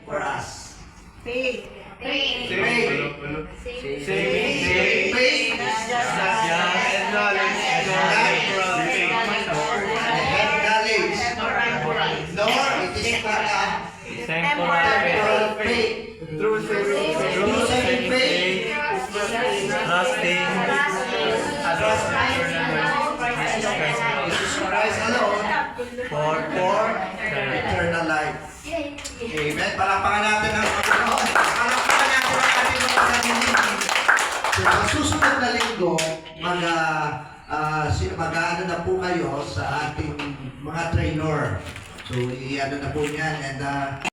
For us. Faith. Faith. Faith. And knowledge. Nor it is temporal faith. True saving faith. Trusting. Jesus Christ alone for eternal life. Amen. Palakpakan natin ang Panginoon. Palakpakan natin ang ating mga sarili. So, sa susunod na linggo, mag-ano na po kayo sa ating mga trainer. So, i-ano na po yan. And